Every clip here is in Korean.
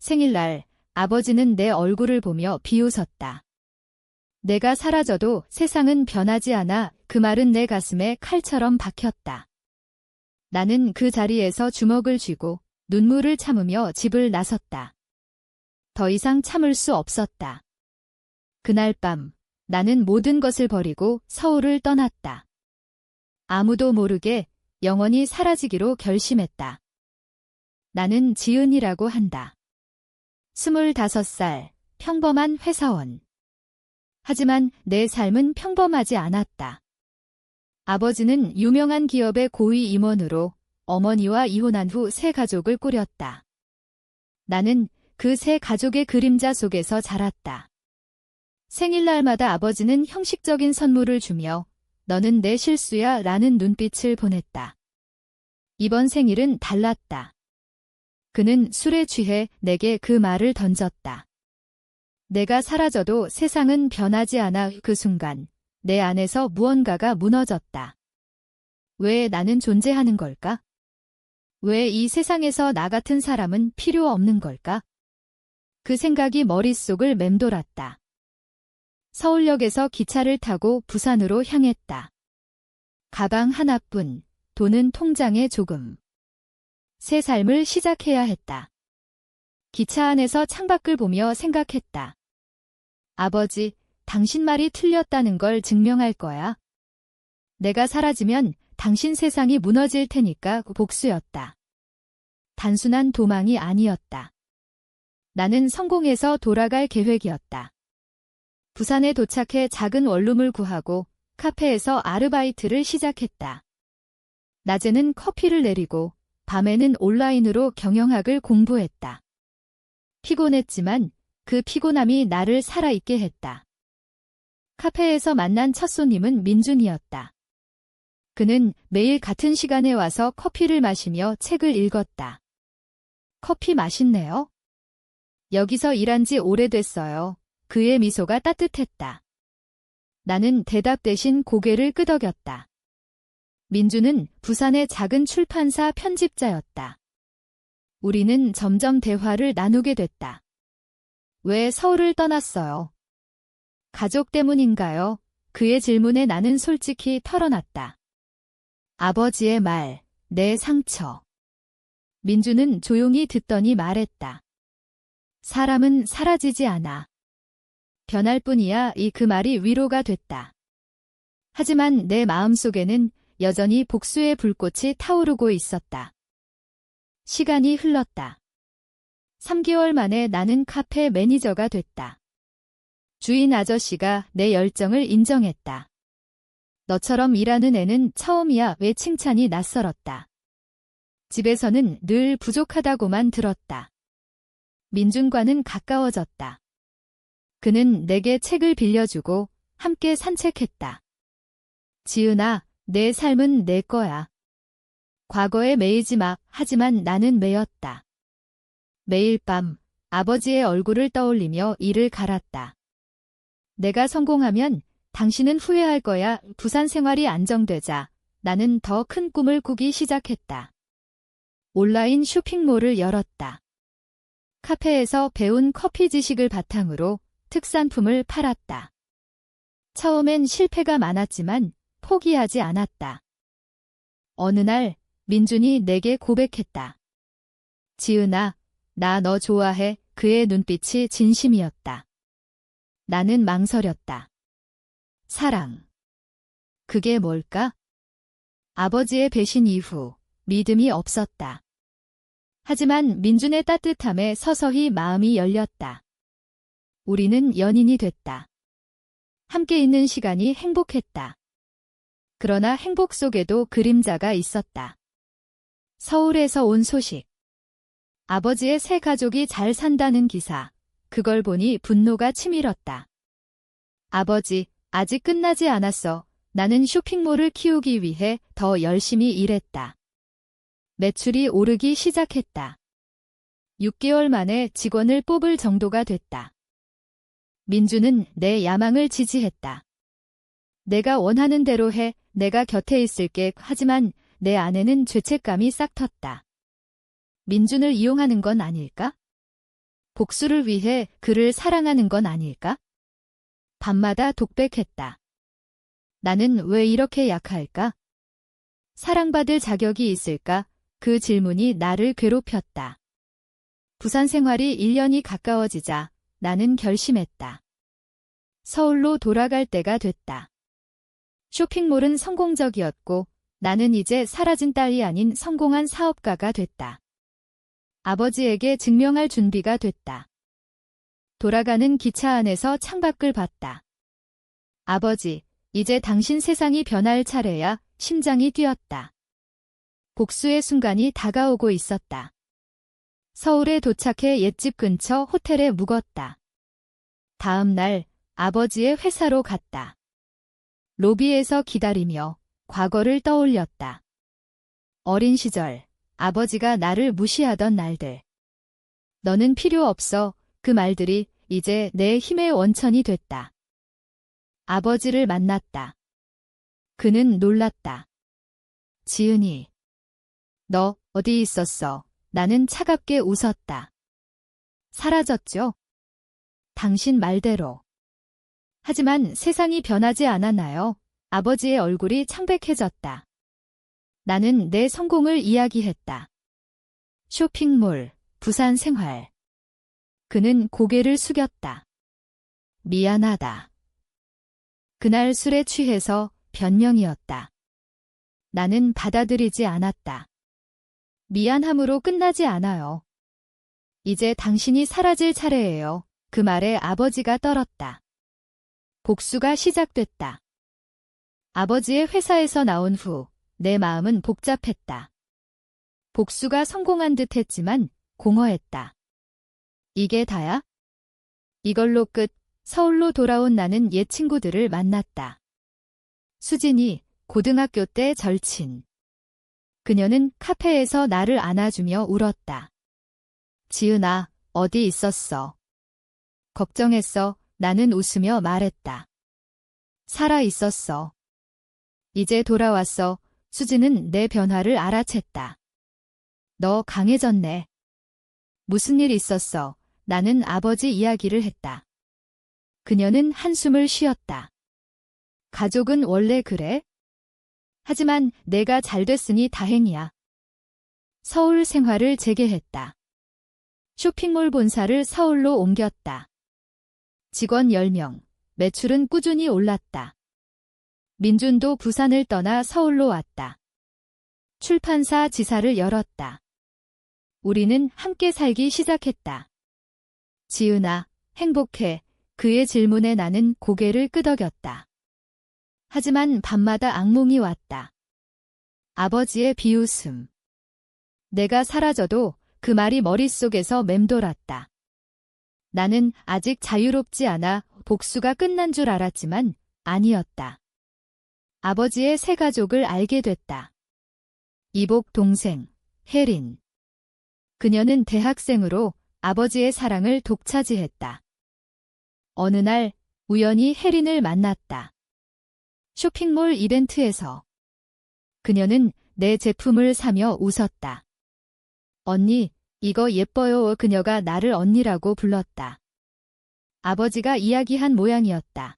생일날 아버지는 내 얼굴을 보며 비웃었다. 내가 사라져도 세상은 변하지 않아. 그 말은 내 가슴에 칼처럼 박혔다. 나는 그 자리에서 주먹을 쥐고 눈물을 참으며 집을 나섰다. 더 이상 참을 수 없었다. 그날 밤 나는 모든 것을 버리고 서울을 떠났다. 아무도 모르게 영원히 사라지기로 결심했다. 나는 지은이라고 한다. 25살, 평범한 회사원. 하지만 내 삶은 평범하지 않았다. 아버지는 유명한 기업의 고위 임원으로 어머니와 이혼한 후 새 가족을 꾸렸다. 나는 그 새 가족의 그림자 속에서 자랐다. 생일날마다 아버지는 형식적인 선물을 주며 너는 내 실수야 라는 눈빛을 보냈다. 이번 생일은 달랐다. 그는 술에 취해 내게 그 말을 던졌다. 내가 사라져도 세상은 변하지 않아. 그 순간 내 안에서 무언가가 무너졌다. 왜 나는 존재하는 걸까? 왜 이 세상에서 나 같은 사람은 필요 없는 걸까? 그 생각이 머릿속을 맴돌았다. 서울역에서 기차를 타고 부산으로 향했다. 가방 하나뿐, 돈은 통장에 조금. 새 삶을 시작해야 했다. 기차 안에서 창밖을 보며 생각했다. 아버지, 당신 말이 틀렸다는 걸 증명할 거야. 내가 사라지면 당신 세상이 무너질 테니까. 복수였다. 단순한 도망이 아니었다. 나는 성공해서 돌아갈 계획이었다. 부산에 도착해 작은 원룸을 구하고 카페에서 아르바이트를 시작했다. 낮에는 커피를 내리고 밤에는 온라인으로 경영학을 공부했다. 피곤했지만 그 피곤함이 나를 살아있게 했다. 카페에서 만난 첫 손님은 민준이었다. 그는 매일 같은 시간에 와서 커피를 마시며 책을 읽었다. 커피 맛있네요. 여기서 일한 지 오래됐어요. 그의 미소가 따뜻했다. 나는 대답 대신 고개를 끄덕였다. 민주는 부산의 작은 출판사 편집자였다. 우리는 점점 대화를 나누게 됐다. 왜 서울을 떠났어요? 가족 때문인가요? 그의 질문에 나는 솔직히 털어놨다. 아버지의 말, 내 상처. 민주는 조용히 듣더니 말했다. 사람은 사라지지 않아. 변할 뿐이야. 그 말이 위로가 됐다. 하지만 내 마음속에는 여전히 복수의 불꽃이 타오르고 있었다. 시간이 흘렀다. 3개월 만에 나는 카페 매니저가 됐다. 주인 아저씨가 내 열정을 인정했다. 너처럼 일하는 애는 처음이야. 왜 칭찬이 낯설었다. 집에서는 늘 부족하다고만 들었다. 민준과는 가까워졌다. 그는 내게 책을 빌려주고 함께 산책했다. 지은아, 내 삶은 내 거야. 과거에 매이지 마. 하지만 나는 매였다. 매일 밤 아버지의 얼굴을 떠올리며 이를 갈았다. 내가 성공하면 당신은 후회할 거야. 부산 생활이 안정되자 나는 더 큰 꿈을 꾸기 시작했다. 온라인 쇼핑몰을 열었다. 카페에서 배운 커피 지식을 바탕으로 특산품을 팔았다. 처음엔 실패가 많았지만 포기하지 않았다. 어느 날 민준이 내게 고백했다. 지은아, 나 너 좋아해. 그의 눈빛이 진심이었다. 나는 망설였다. 사랑. 그게 뭘까? 아버지의 배신 이후 믿음이 없었다. 하지만 민준의 따뜻함에 서서히 마음이 열렸다. 우리는 연인이 됐다. 함께 있는 시간이 행복했다. 그러나 행복 속에도 그림자가 있었다. 서울에서 온 소식. 아버지의 새 가족이 잘 산다는 기사. 그걸 보니 분노가 치밀었다. 아버지, 아직 끝나지 않았어. 나는 쇼핑몰을 키우기 위해 더 열심히 일했다. 매출이 오르기 시작했다. 6개월 만에 직원을 뽑을 정도가 됐다. 민주는 내 야망을 지지했다. 내가 원하는 대로 해. 내가 곁에 있을게. 하지만 내 안에는 죄책감이 싹 텄다. 민준을 이용하는 건 아닐까? 복수를 위해 그를 사랑하는 건 아닐까? 밤마다 독백했다. 나는 왜 이렇게 약할까? 사랑받을 자격이 있을까? 그 질문이 나를 괴롭혔다. 부산 생활이 1년이 가까워지자 나는 결심했다. 서울로 돌아갈 때가 됐다. 쇼핑몰은 성공적이었고 나는 이제 사라진 딸이 아닌 성공한 사업가가 됐다. 아버지에게 증명할 준비가 됐다. 돌아가는 기차 안에서 창밖을 봤다. 아버지, 이제 당신 세상이 변할 차례야. 심장이 뛰었다. 복수의 순간이 다가오고 있었다. 서울에 도착해 옛집 근처 호텔에 묵었다. 다음 날 아버지의 회사로 갔다. 로비에서 기다리며 과거를 떠올렸다. 어린 시절 아버지가 나를 무시하던 날들. 너는 필요 없어. 그 말들이 이제 내 힘의 원천이 됐다. 아버지를 만났다. 그는 놀랐다. 지은이, 너 어디 있었어? 나는 차갑게 웃었다. 사라졌죠? 당신 말대로. 하지만 세상이 변하지 않았나요? 아버지의 얼굴이 창백해졌다. 나는 내 성공을 이야기했다. 쇼핑몰, 부산 생활. 그는 고개를 숙였다. 미안하다. 그날 술에 취해서 변명이었다. 나는 받아들이지 않았다. 미안함으로 끝나지 않아요. 이제 당신이 사라질 차례예요. 그 말에 아버지가 떨었다. 복수가 시작됐다. 아버지의 회사에서 나온 후 내 마음은 복잡했다. 복수가 성공한 듯 했지만 공허했다. 이게 다야? 이걸로 끝. 서울로 돌아온 나는 옛 친구들을 만났다. 수진이, 고등학교 때 절친. 그녀는 카페에서 나를 안아주며 울었다. 지은아, 어디 있었어? 걱정했어. 나는 웃으며 말했다. 살아 있었어. 이제 돌아왔어. 수진은 내 변화를 알아챘다. 너 강해졌네. 무슨 일 있었어? 나는 아버지 이야기를 했다. 그녀는 한숨을 쉬었다. 가족은 원래 그래? 하지만 내가 잘 됐으니 다행이야. 서울 생활을 재개했다. 쇼핑몰 본사를 서울로 옮겼다. 직원 10명, 매출은 꾸준히 올랐다. 민준도 부산을 떠나 서울로 왔다. 출판사 지사를 열었다. 우리는 함께 살기 시작했다. 지은아, 행복해. 그의 질문에 나는 고개를 끄덕였다. 하지만 밤마다 악몽이 왔다. 아버지의 비웃음. 내가 사라져도 그 말이 머릿속에서 맴돌았다. 나는 아직 자유롭지 않아. 복수가 끝난 줄 알았지만 아니었다. 아버지의 새 가족을 알게 됐다. 이복 동생, 혜린. 그녀는 대학생으로 아버지의 사랑을 독차지했다. 어느 날 우연히 혜린을 만났다. 쇼핑몰 이벤트에서. 그녀는 내 제품을 사며 웃었다. 언니, 이거 예뻐요. 그녀가 나를 언니라고 불렀다. 아버지가 이야기한 모양이었다.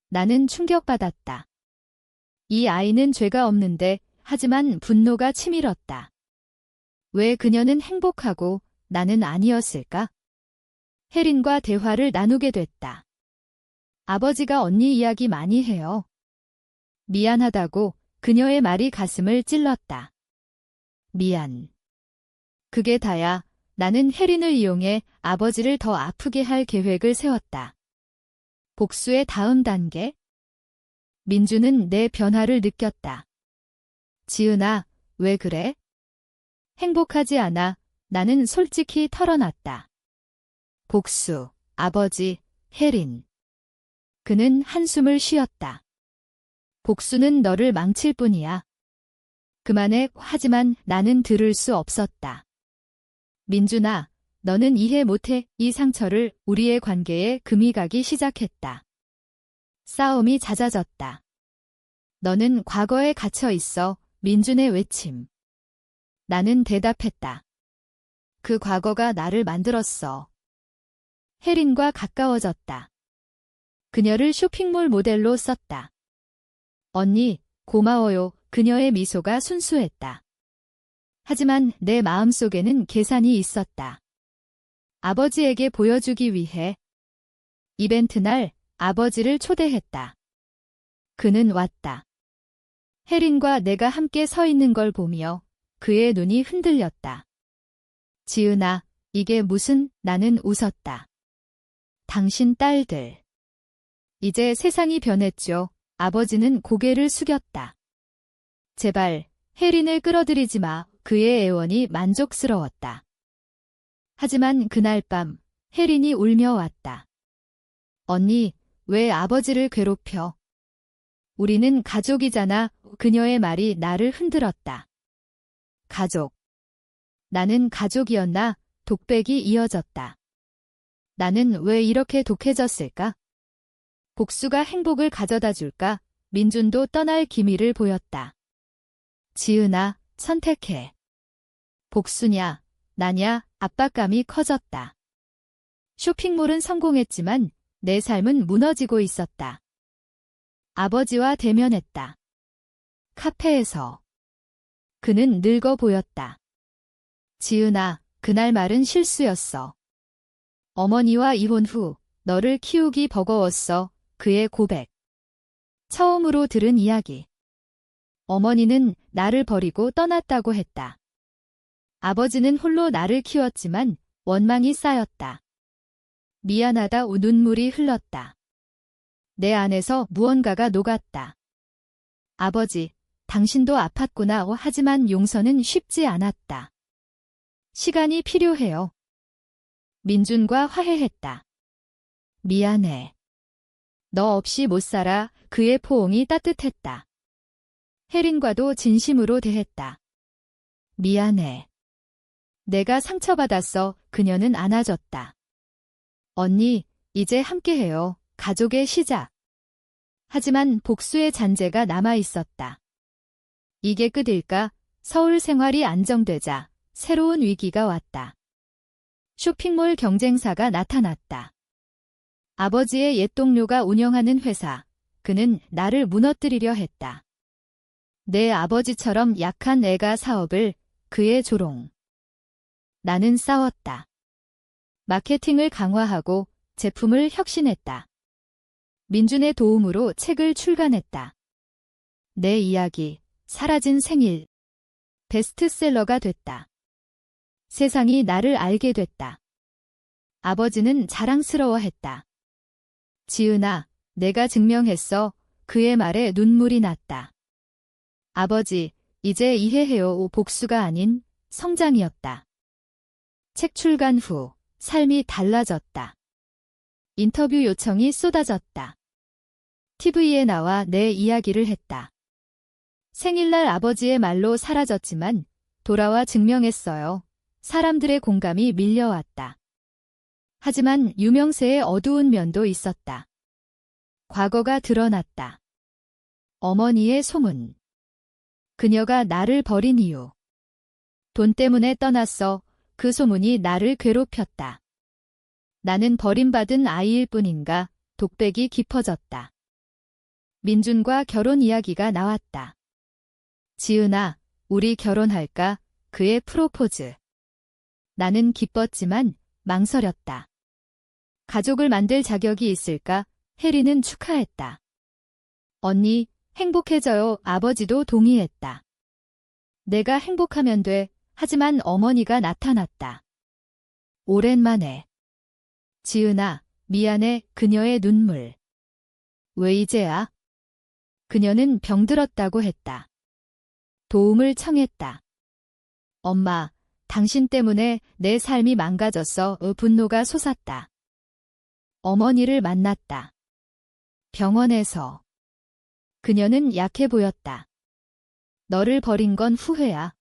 나는 충격받았다. 이 아이는 죄가 없는데, 하지만 분노가 치밀었다. 왜 그녀는 행복하고 나는 아니었을까? 혜린과 대화를 나누게 됐다. 아버지가 언니 이야기 많이 해요. 미안하다고. 그녀의 말이 가슴을 찔렀다. 미안. 그게 다야. 나는 혜린을 이용해 아버지를 더 아프게 할 계획을 세웠다. 복수의 다음 단계? 민주는 내 변화를 느꼈다. 지은아, 왜 그래? 행복하지 않아. 나는 솔직히 털어놨다. 복수, 아버지, 혜린. 그는 한숨을 쉬었다. 복수는 너를 망칠 뿐이야. 그만해. 하지만 나는 들을 수 없었다. 민준아, 너는 이해 못해. 이 상처를 우리의 관계에 금이 가기 시작했다. 싸움이 잦아졌다. 너는 과거에 갇혀 있어. 민준의 외침. 나는 대답했다. 그 과거가 나를 만들었어. 혜린과 가까워졌다. 그녀를 쇼핑몰 모델로 썼다. 언니, 고마워요. 그녀의 미소가 순수했다. 하지만 내 마음속에는 계산이 있었다. 아버지에게 보여주기 위해 이벤트 날 아버지를 초대했다. 그는 왔다. 혜린과 내가 함께 서 있는 걸 보며 그의 눈이 흔들렸다. 지은아, 이게 무슨, 나는 웃었다. 당신 딸들. 이제 세상이 변했죠. 아버지는 고개를 숙였다. 제발, 혜린을 끌어들이지 마. 그의 애원이 만족스러웠다. 하지만 그날 밤, 혜린이 울며 왔다. 언니, 왜 아버지를 괴롭혀? 우리는 가족이잖아. 그녀의 말이 나를 흔들었다. 가족. 나는 가족이었나? 독백이 이어졌다. 나는 왜 이렇게 독해졌을까? 복수가 행복을 가져다 줄까? 민준도 떠날 기미를 보였다. 지은아, 선택해. 복수냐, 나냐, 압박감이 커졌다. 쇼핑몰은 성공했지만 내 삶은 무너지고 있었다. 아버지와 대면했다. 카페에서. 그는 늙어 보였다. 지은아, 그날 말은 실수였어. 어머니와 이혼 후 너를 키우기 버거웠어. 그의 고백. 처음으로 들은 이야기. 어머니는 나를 버리고 떠났다고 했다. 아버지는 홀로 나를 키웠지만 원망이 쌓였다. 미안하다. 눈물이 흘렀다. 내 안에서 무언가가 녹았다. 아버지, 당신도 아팠구나. 하지만 용서는 쉽지 않았다. 시간이 필요해요. 민준과 화해했다. 미안해. 너 없이 못 살아. 그의 포옹이 따뜻했다. 혜린과도 진심으로 대했다. 미안해. 내가 상처받았어. 그녀는 안아줬다. 언니, 이제 함께해요. 가족의 시작. 하지만 복수의 잔재가 남아있었다. 이게 끝일까? 서울 생활이 안정되자 새로운 위기가 왔다. 쇼핑몰 경쟁사가 나타났다. 아버지의 옛 동료가 운영하는 회사. 그는 나를 무너뜨리려 했다. 내 아버지처럼 약한 애가 사업을, 그의 조롱. 나는 싸웠다. 마케팅을 강화하고 제품을 혁신했다. 민준의 도움으로 책을 출간했다. 내 이야기, 사라진 생일. 베스트셀러가 됐다. 세상이 나를 알게 됐다. 아버지는 자랑스러워했다. 지은아, 내가 증명했어. 그의 말에 눈물이 났다. 아버지, 이제 이해해요. 복수가 아닌 성장이었다. 책 출간 후 삶이 달라졌다. 인터뷰 요청이 쏟아졌다. TV에 나와 내 이야기를 했다. 생일날 아버지의 말로 사라졌지만 돌아와 증명했어요. 사람들의 공감이 밀려왔다. 하지만 유명세의 어두운 면도 있었다. 과거가 드러났다. 어머니의 소문. 그녀가 나를 버린 이유. 돈 때문에 떠났어. 그 소문이 나를 괴롭혔다. 나는 버림받은 아이일 뿐인가? 독백이 깊어졌다. 민준과 결혼 이야기가 나왔다. 지은아, 우리 결혼할까? 그의 프로포즈. 나는 기뻤지만 망설였다. 가족을 만들 자격이 있을까? 혜리는 축하했다. 언니, 행복해져요. 아버지도 동의했다. 내가 행복하면 돼. 하지만 어머니가 나타났다. 오랜만에. 지은아, 미안해. 그녀의 눈물. 왜 이제야? 그녀는 병들었다고 했다. 도움을 청했다. 엄마, 당신 때문에 내 삶이 망가졌어. 분노가 솟았다. 어머니를 만났다. 병원에서. 그녀는 약해 보였다. 너를 버린 건 후회야.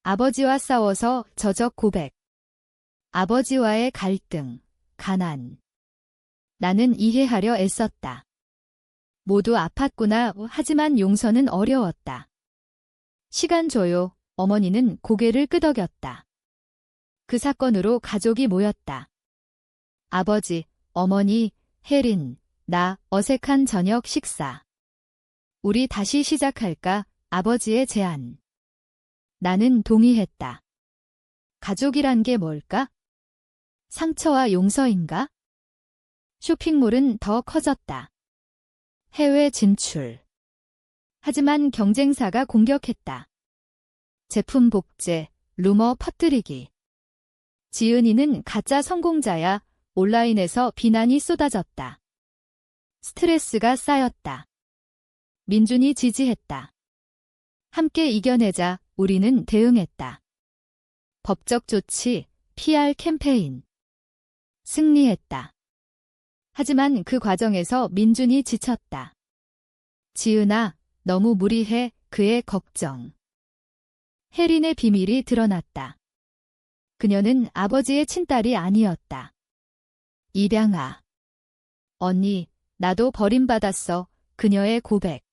아버지와 싸워서 저적 고백. 아버지와의 갈등, 가난. 나는 이해하려 애썼다. 모두 아팠구나. 하지만 용서는 어려웠다. 시간 줘요. 어머니는 고개를 끄덕였다. 그 사건으로 가족이 모였다. 아버지, 어머니, 혜린, 나, 어색한 저녁 식사. 우리 다시 시작할까? 아버지의 제안. 나는 동의했다. 가족이란 게 뭘까? 상처와 용서인가? 쇼핑몰은 더 커졌다. 해외 진출. 하지만 경쟁사가 공격했다. 제품 복제, 루머 퍼뜨리기. 지은이는 가짜 성공자야. 온라인에서 비난이 쏟아졌다. 스트레스가 쌓였다. 민준이 지지했다. 함께 이겨내자. 우리는 대응했다. 법적 조치, PR 캠페인. 승리했다. 하지만 그 과정에서 민준이 지쳤다. 지은아, 너무 무리해. 그의 걱정. 혜린의 비밀이 드러났다. 그녀는 아버지의 친딸이 아니었다. 입양아. 언니, 나도 버림받았어. 그녀의 고백.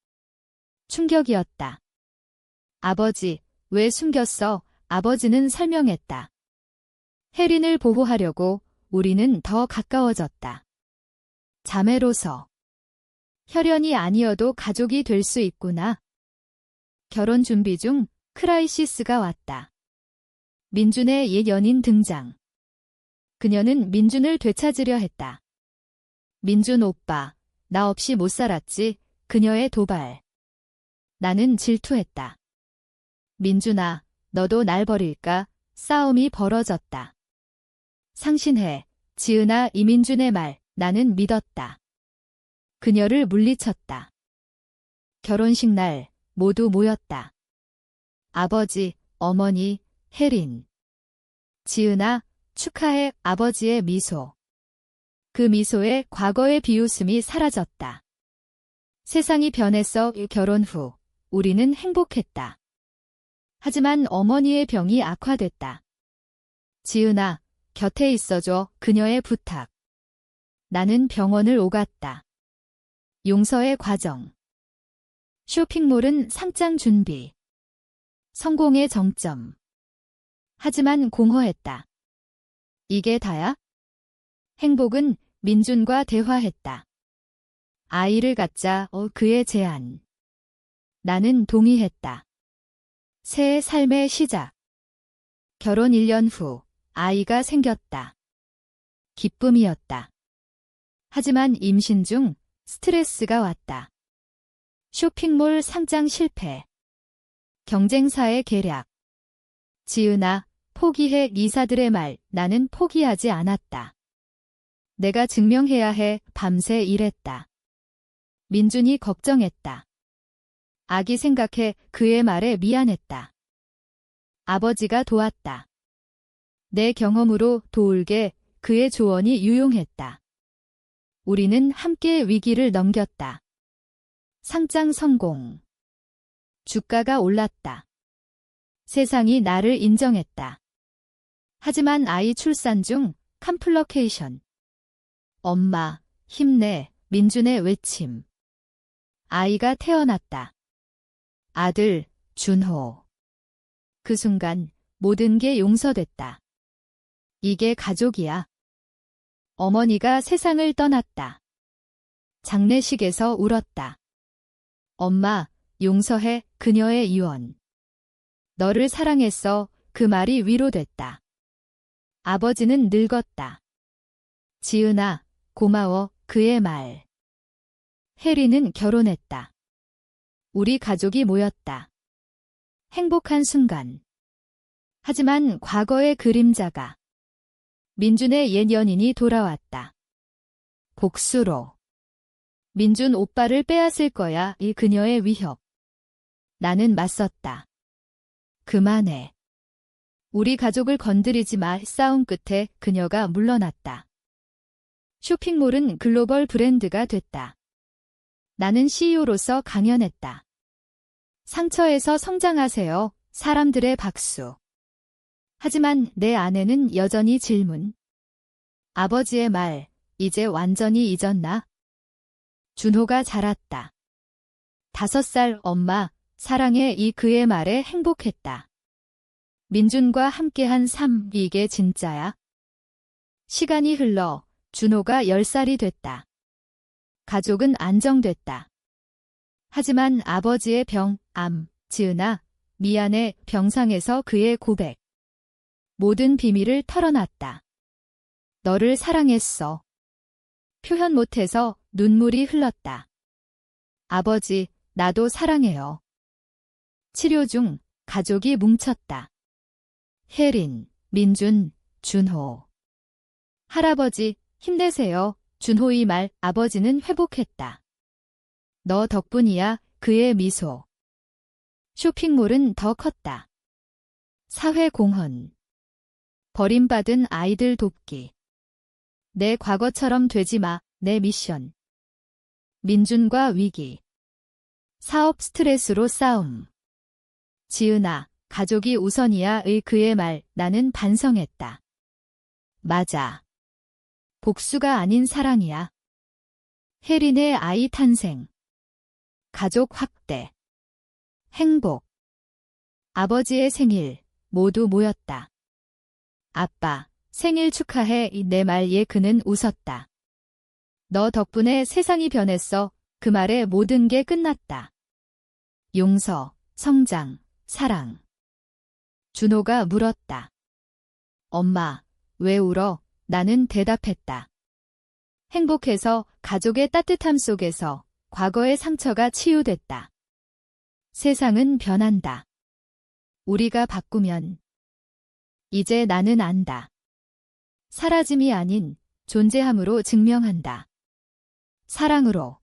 충격이었다. 아버지, 왜 숨겼어? 아버지는 설명했다. 혜린을 보호하려고. 우리는 더 가까워졌다. 자매로서. 혈연이 아니어도 가족이 될 수 있구나. 결혼 준비 중 크라이시스가 왔다. 민준의 옛 연인 등장. 그녀는 민준을 되찾으려 했다. 민준 오빠, 나 없이 못 살았지. 그녀의 도발. 나는 질투했다. 민준아, 너도 날 버릴까? 싸움이 벌어졌다. 상신해. 지은아, 이민준의 말. 나는 믿었다. 그녀를 물리쳤다. 결혼식 날 모두 모였다. 아버지, 어머니, 혜린. 지은아, 축하해. 아버지의 미소. 그 미소에 과거의 비웃음이 사라졌다. 세상이 변했어. 결혼 후 우리는 행복했다. 하지만 어머니의 병이 악화됐다. 지은아, 곁에 있어줘. 그녀의 부탁. 나는 병원을 오갔다. 용서의 과정. 쇼핑몰은 상장 준비. 성공의 정점. 하지만 공허했다. 이게 다야? 행복은 민준과 대화했다. 아이를 갖자. 그의 제안. 나는 동의했다. 새 삶의 시작. 결혼 1년 후 아이가 생겼다. 기쁨이었다. 하지만 임신 중 스트레스가 왔다. 쇼핑몰 상장 실패. 경쟁사의 계략. 지은아, 포기해. 이사들의 말. 나는 포기하지 않았다. 내가 증명해야 해. 밤새 일했다. 민준이 걱정했다. 아기 생각해. 그의 말에 미안했다. 아버지가 도왔다. 내 경험으로 도울게. 그의 조언이 유용했다. 우리는 함께 위기를 넘겼다. 상장 성공. 주가가 올랐다. 세상이 나를 인정했다. 하지만 아이 출산 중 컴플러케이션. 엄마, 힘내. 민준의 외침. 아이가 태어났다. 아들, 준호. 그 순간 모든 게 용서됐다. 이게 가족이야. 어머니가 세상을 떠났다. 장례식에서 울었다. 엄마, 용서해. 그녀의 유언. 너를 사랑했어. 그 말이 위로됐다. 아버지는 늙었다. 지은아, 고마워. 그의 말. 혜리는 결혼했다. 우리 가족이 모였다. 행복한 순간. 하지만 과거의 그림자가. 민준의 옛 연인이 돌아왔다. 복수로. 민준 오빠를 빼앗을 거야. 이 그녀의 위협. 나는 맞섰다. 그만해. 우리 가족을 건드리지 마. 싸움 끝에 그녀가 물러났다. 쇼핑몰은 글로벌 브랜드가 됐다. 나는 CEO로서 강연했다. 상처에서 성장하세요. 사람들의 박수. 하지만 내 안에는 여전히 질문. 아버지의 말, 이제 완전히 잊었나? 준호가 자랐다. 5살. 엄마, 사랑해. 이 그의 말에 행복했다. 민준과 함께한 삶, 이게 진짜야? 시간이 흘러 준호가 10살이 됐다. 가족은 안정됐다. 하지만 아버지의 병, 암, 지은아, 미안해, 병상에서 그의 고백. 모든 비밀을 털어놨다. 너를 사랑했어. 표현 못해서 눈물이 흘렀다. 아버지, 나도 사랑해요. 치료 중 가족이 뭉쳤다. 혜린, 민준, 준호. 할아버지, 힘내세요. 준호의 말 아버지는 회복했다. 너 덕분이야. 그의 미소. 쇼핑몰은 더 컸다. 사회공헌. 버림받은 아이들 돕기. 내 과거처럼 되지 마. 내 미션. 민준과 위기. 사업 스트레스로 싸움. 지은아, 가족이 우선이야의 그의 말 나는 반성했다. 맞아. 복수가 아닌 사랑이야. 혜린의 아이 탄생. 가족 확대. 행복. 아버지의 생일. 모두 모였다. 아빠, 생일 축하해. 내 말에 그는 웃었다. 너 덕분에 세상이 변했어. 그 말에 모든 게 끝났다. 용서, 성장, 사랑. 준호가 물었다. 엄마, 왜 울어? 나는 대답했다. 행복해서 가족의 따뜻함 속에서 과거의 상처가 치유됐다. 세상은 변한다. 우리가 바꾸면. 이제 나는 안다. 사라짐이 아닌 존재함으로 증명한다. 사랑으로.